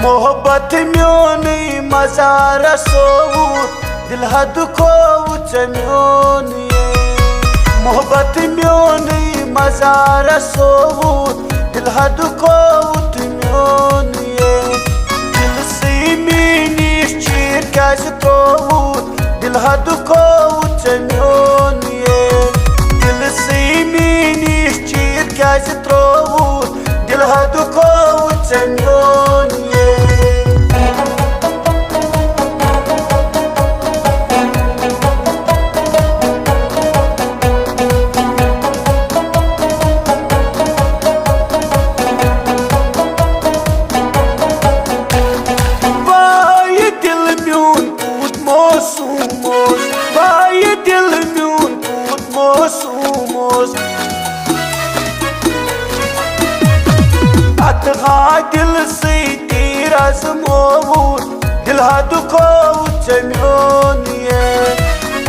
मोहब्बत म्योन मजार सोवूत दिल हद खोवुत म्योन मोहब्बत म्योन मजार सोवूत दिल हद खोवुत म्योन दिल से मीनिश चीर कैस त्रोवूत दिल हद खोवुत म्योन दिल से मीनिश चीर कैस त्रोवूत दिल हद खोवुत म्योन Vay dil म्यून पूत मोसूमोस अतहा दिल से तीर आजमोवूत दिल हद खोवुत म्योन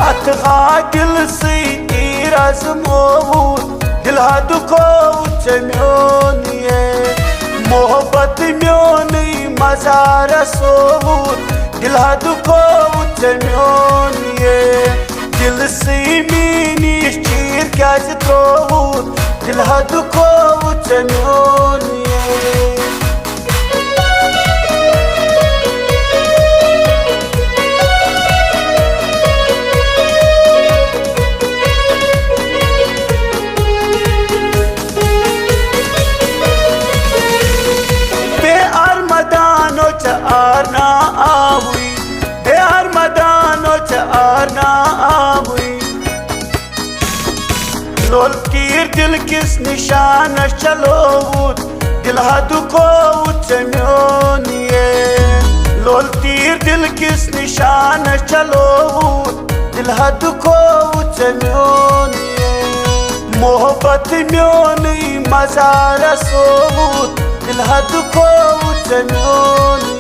अतहा दिल से तीर आजमोवूत दिल हद खोवुत म्योन मोहब्बत म्योन मजार सोवूत दिल हद खोवुत म्योन दिल से मीनिश चीर कैस त्रोवूत दिल हद खोवुत म्योन आरना आहुई बेहर मदानो च आरना आहुई लोल तीर दिल किस निशान चलोवूत दिल हद खोवुत म्योन लोल तीर दिल किस निशान चलोवूत दिल हद खोवुत म्योन मोहब्बत म्योन मजार सोवूत दिल हद खोवुत म्योन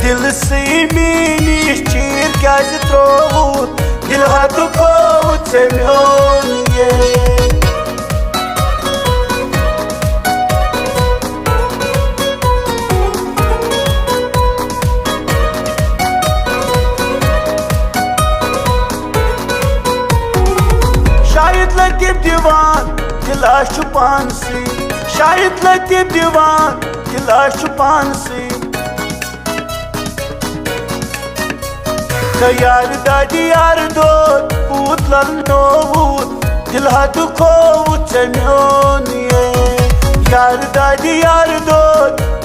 दिल से मीनिश चीर कैस त्रोवूत दिल हद खोवुत म्योन शायद लतीफ दीवान दिला शुपान से शायद लतीफ दीवान दिला शुपान से यार दादी यार दो पूत लल नोवूत दिल हद खोवुत म्योन यार दादी यार दो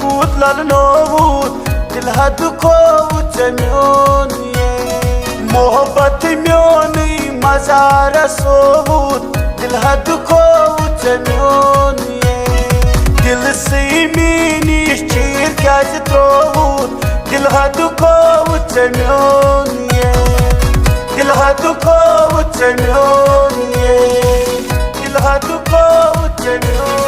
पूत लल नोवूत दिल हद खोवुत म्योन मोहब्बत म्योन मजार सोवूत दिल हद खोवुत म्योन दिल से मीनिश चीर कैस त्रोवूत दिल हद खोवुत म्योन दिल हद खोवुत म्योन दिल हद खोवुत म्योन।